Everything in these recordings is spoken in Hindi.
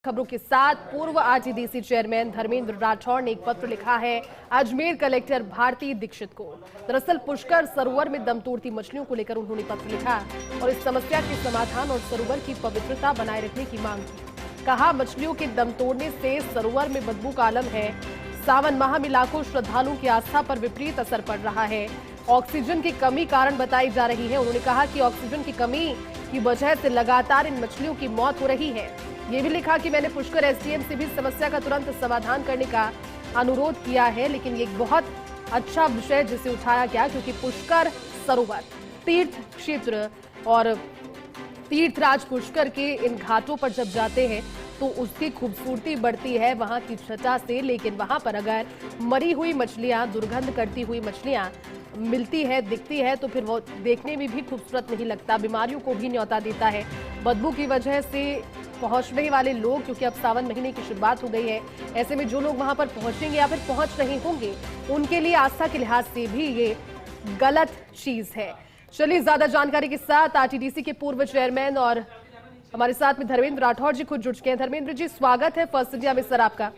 खबरों के साथ पूर्व आरटीडीसी चेयरमैन धर्मेंद्र राठौड़ ने एक पत्र लिखा है अजमेर कलेक्टर भारती दीक्षित को। दरअसल पुष्कर सरोवर में दम तोड़ती मछलियों को लेकर उन्होंने पत्र लिखा और इस समस्या के समाधान और सरोवर की पवित्रता बनाए रखने की मांग की। कहा, मछलियों के दम तोड़ने से सरोवर में बदबू का आलम है। सावन माह में लाखों श्रद्धालुओं की आस्था पर विपरीत असर पड़ रहा है। ऑक्सीजन की कमी कारण बताई जा रही है। उन्होंने कहा कि ऑक्सीजन की कमी की वजह से लगातार इन मछलियों की मौत हो रही है। ये भी लिखा कि मैंने पुष्कर एसडीएम से भी समस्या का तुरंत समाधान करने का अनुरोध किया है, लेकिन ये एक बहुत अच्छा विषय जिसे उठाया गया, क्योंकि पुष्कर सरोवर तीर्थ क्षेत्र और तीर्थराज पुष्कर के इन घाटों पर जब जाते हैं तो उसकी खूबसूरती बढ़ती है वहां की छटा से। लेकिन वहां पर अगर मरी हुई मछलियां, दुर्गंध करती हुई मछलियां मिलती है, दिखती है, तो फिर वो देखने में भी खूबसूरत नहीं लगता, बीमारियों को भी न्योता देता है। बदबू की वजह से पहुंचने वाले लोग, क्योंकि अब सावन महीने की शुरुआत हो गई है, ऐसे में जो लोग वहां पर पहुंचेंगे या फिर पहुंच रहे होंगे, उनके लिए आस्था के लिहाज से भी ये गलत चीज है। चलिए, ज्यादा जानकारी के साथ आरटीडीसी के पूर्व चेयरमैन और हमारे साथ में धर्मेंद्र राठौड़ जी खुद जुड़ चुके हैं। धर्मेंद्र जी, स्वागत है फर्स्ट इंडिया में सर आपका।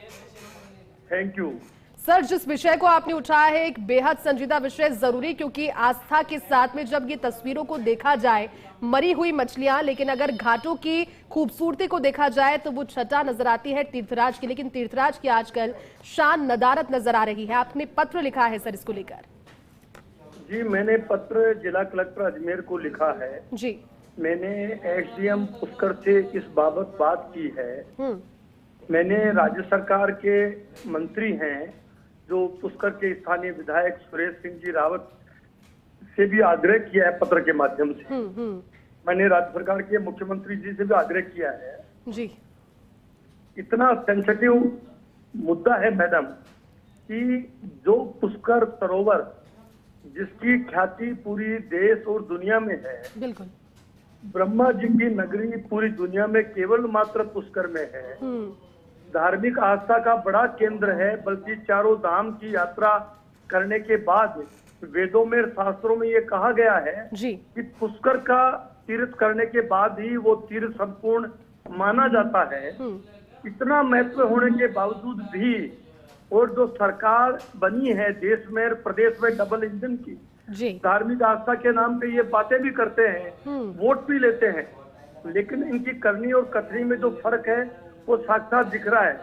Thank you sir. जिस विषय को आपने उठाया है एक बेहद संजीदा विषय, जरूरी, क्योंकि आस्था के साथ में जब ये तस्वीरों को देखा जाए, मरी हुई मछलियां, लेकिन अगर घाटों की खूबसूरती को देखा जाए तो वो छटा नजर आती है तीर्थराज की, लेकिन तीर्थराज की आजकल शान नदारत नजर आ रही है। आपने पत्र लिखा है सर इसको लेकर। जी, मैंने पत्र जिला कलेक्टर अजमेर को लिखा है जी। मैंने एसडीएम पुष्कर से इस बाबत बात की है। मैंने राज्य सरकार के मंत्री हैं जो पुष्कर के स्थानीय विधायक सुरेश सिंह जी रावत से भी आग्रह किया है पत्र के माध्यम से। मैंने राज्य सरकार के मुख्यमंत्री जी से भी आग्रह किया है। जी। इतना सेंसिटिव मुद्दा है मैडम कि जो पुष्कर सरोवर जिसकी ख्याति पूरी देश और दुनिया में है, बिल्कुल, ब्रह्मा जी की नगरी पूरी दुनिया में केवल मात्र पुष्कर में है, धार्मिक आस्था का बड़ा केंद्र है, बल्कि चारों धाम की यात्रा करने के बाद वेदों में, शास्त्रों में ये कहा गया है जी कि पुष्कर का तीर्थ करने के बाद ही वो तीर्थ संपूर्ण माना जाता है। इतना महत्व होने के बावजूद भी, और जो सरकार बनी है देश में और प्रदेश में डबल इंजन की, धार्मिक आस्था के नाम पे ये बातें भी करते हैं, वोट भी लेते हैं, लेकिन इनकी करनी और कथनी में जो फर्क है वो साक्षात दिख रहा है।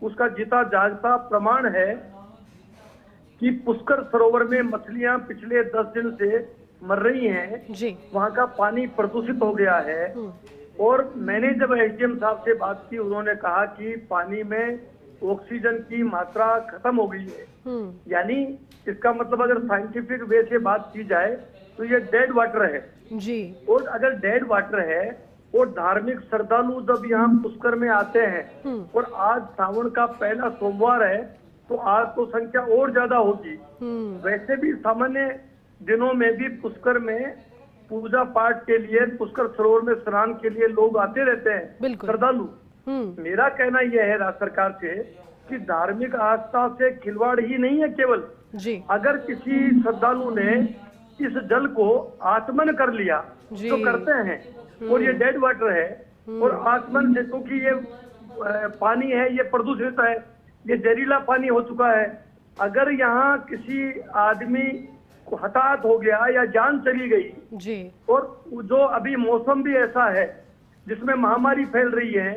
उसका जीता जागता प्रमाण है कि पुष्कर सरोवर में मछलियां पिछले 10 दिन से मर रही हैं। वहां का पानी प्रदूषित हो गया है। और मैंने जब एसडीएम साहब से बात की, उन्होंने कहा कि पानी में ऑक्सीजन की मात्रा खत्म हो गई है। यानी इसका मतलब अगर साइंटिफिक वे से बात की जाए तो ये डेड वाटर है जी। और अगर डेड वाटर है और धार्मिक श्रद्धालु जब यहाँ पुष्कर में आते हैं और आज सावन का पहला सोमवार है, तो आज तो संख्या और ज्यादा होगी। वैसे भी सामान्य दिनों में भी पुष्कर में पूजा पाठ के लिए, पुष्कर सरोवर में स्नान के लिए लोग आते रहते हैं, श्रद्धालु। मेरा कहना यह है राज्य सरकार से कि धार्मिक आस्था से खिलवाड़ ही नहीं है केवल जी। अगर किसी श्रद्धालु ने इस जल को आचमन कर लिया, तो करते हैं, और ये डेड वाटर है, और आचमन से, क्योंकि ये पानी है, ये प्रदूषित है, ये जहरीला पानी हो चुका है। अगर यहाँ किसी आदमी को हताहत हो गया या जान चली गई जी, और जो अभी मौसम भी ऐसा है जिसमें महामारी फैल रही है,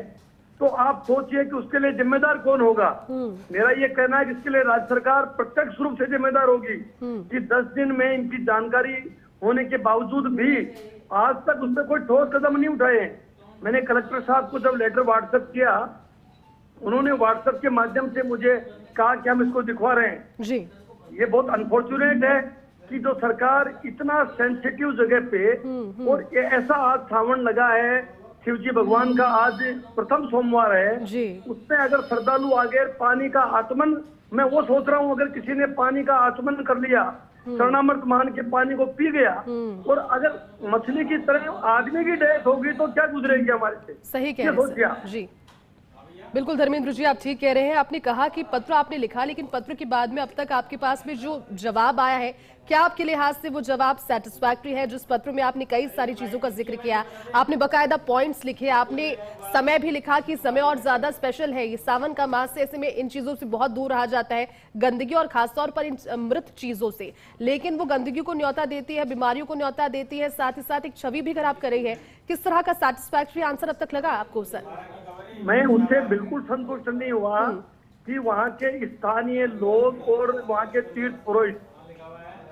तो आप सोचिए कि उसके लिए जिम्मेदार कौन होगा। मेरा ये कहना है कि इसके लिए राज्य सरकार प्रत्यक्ष रूप से जिम्मेदार होगी कि 10 दिन में इनकी जानकारी होने के बावजूद भी आज तक उस पर कोई ठोस कदम नहीं उठाए। मैंने कलेक्टर साहब को जब लेटर व्हाट्सएप किया, उन्होंने व्हाट्सएप के माध्यम से मुझे कहा कि हम इसको दिखवा रहे हैं जी। ये बहुत अनफॉर्चुनेट है कि जो सरकार इतना सेंसिटिव जगह पे, और ये ऐसा आज सावन लगा है, शिव जी भगवान का आज प्रथम सोमवार है, उसमें अगर श्रद्धालु आगे पानी का आचमन, मैं वो सोच रहा हूँ अगर किसी ने पानी का आचमन कर लिया, शरणामृत मान के पानी को पी गया, और अगर मछली की तरह आदमी की डेथ होगी तो क्या गुजरेगी हमारे से। सही कह रहे हैं जी। बिल्कुल धर्मेंद्र जी, आप ठीक कह रहे हैं। आपने कहा कि पत्र आपने लिखा, लेकिन पत्र के बाद में अब तक आपके पास में जो जवाब आया है, क्या आपके लिहाज से वो जवाब सेटिस्फैक्टरी है? जिस पत्र में आपने कई सारी चीजों का जिक्र किया, आपने बकायदा पॉइंट्स लिखे, आपने समय भी लिखा कि समय और ज्यादा स्पेशल है, ये सावन का मास है, ऐसे में इन चीजों से बहुत दूर रहा जाता है, गंदगी और खासतौर पर इन मृत चीजों से। लेकिन वो गंदगी को न्योता देती है, बीमारियों को न्योता देती है, साथ ही साथ एक छवि भी खराब कर रही है। किस तरह का सेटिस्फैक्टरी आंसर अब तक लगा आपको सर? मैं उससे बिल्कुल संतुष्ट नहीं हुआ कि वहाँ के स्थानीय लोग और वहाँ के तीर्थ पुरोहित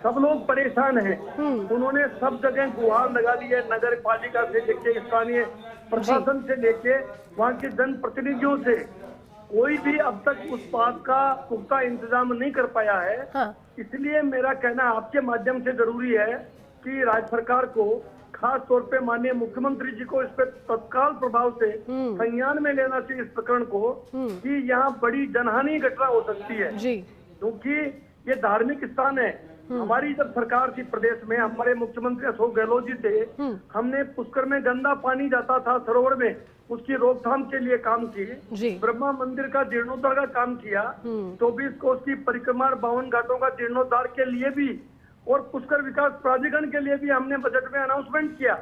सब लोग परेशान हैं। उन्होंने सब जगह गुहार लगा ली है, नगर पालिका से लेके स्थानीय प्रशासन से लेके वहाँ के जनप्रतिनिधियों से। कोई भी अब तक उस बात का पुख्ता इंतजाम नहीं कर पाया है। हाँ। इसलिए मेरा कहना आपके माध्यम से जरूरी है कि राज्य सरकार को, खास तौर पे माननीय मुख्यमंत्री जी को इस पे तत्काल प्रभाव से संज्ञान में लेना चाहिए इस प्रकरण को, कि यहाँ बड़ी जनहानि घटना हो सकती है। क्योंकि ये धार्मिक स्थान है। हमारी जब सरकार थी प्रदेश में, हमारे मुख्यमंत्री अशोक गहलोत जी थे, हमने पुष्कर में गंदा पानी जाता था सरोवर में, उसकी रोकथाम के लिए काम की। ब्रह्मा मंदिर का जीर्णोद्धार का काम किया। 24 कोस की परिक्रमा, 52 घाटों का जीर्णोद्धार के लिए भी और पुष्कर विकास प्राधिकरण के लिए भी हमने बजट में अनाउंसमेंट किया।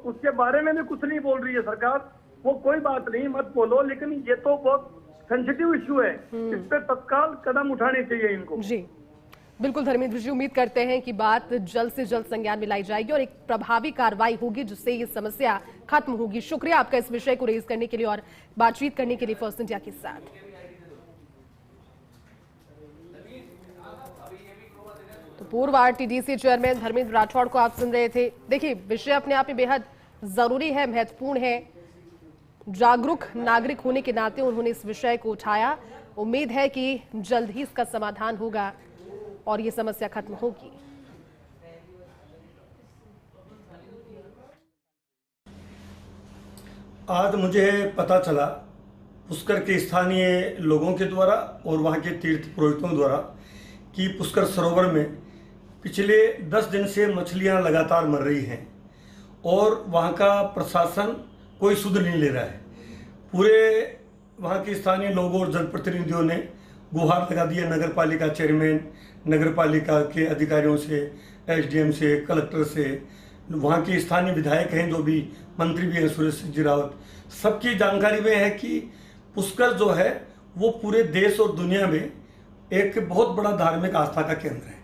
उसके बारे में भी कुछ नहीं बोल रही है सरकार। वो कोई बात नहीं, मत बोलो, लेकिन ये तो बहुत सेंसिटिव इश्यू है, इस पे तत्काल कदम उठाने चाहिए इनको। जी बिल्कुल धर्मेंद्र जी, उम्मीद करते हैं कि बात जल्द से जल्द संज्ञान में लाई जाएगी और एक प्रभावी कार्रवाई होगी जिससे ये समस्या खत्म होगी। शुक्रिया आपका इस विषय को रेज करने के लिए और बातचीत करने के लिए फर्स्ट इंडिया के साथ। तो पूर्व आरटीडीसी चेयरमैन धर्मेंद्र राठौड़ को आप सुन रहे थे। देखिए, विषय अपने आप में बेहद जरूरी है, महत्वपूर्ण है। जागरूक नागरिक होने के नाते उन्होंने इस विषय को उठाया। उम्मीद है कि जल्द ही इसका समाधान होगा और ये समस्या खत्म होगी। आज मुझे पता चला पुष्कर के स्थानीय लोगों के द्वारा और वहां के तीर्थ पुरोहितों द्वारा कि पुष्कर सरोवर में पिछले 10 दिन से मछलियां लगातार मर रही हैं और वहां का प्रशासन कोई सुध नहीं ले रहा है। पूरे वहां के स्थानीय लोगों और जनप्रतिनिधियों ने गुहार लगा दी है नगर पालिका चेयरमैन, नगर पालिका के अधिकारियों से, एसडीएम से, कलेक्टर से, वहाँ के स्थानीय विधायक हैं जो भी मंत्री भी हैं, सुरेश जी रावत, सबकी जानकारी में है कि पुष्कर जो है वो पूरे देश और दुनिया में एक बहुत बड़ा धार्मिक आस्था का केंद्र है।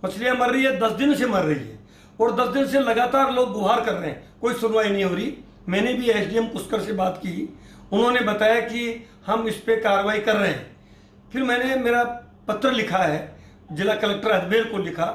मछलियाँ मर रही है, 10 दिन से मर रही है और 10 दिन से लगातार लोग गुहार कर रहे हैं, कोई सुनवाई नहीं हो रही। मैंने भी एसडीएम पुष्कर से बात की, उन्होंने बताया कि हम इस पर कार्रवाई कर रहे हैं। फिर मैंने मेरा पत्र लिखा है, जिला कलेक्टर अजमेर को लिखा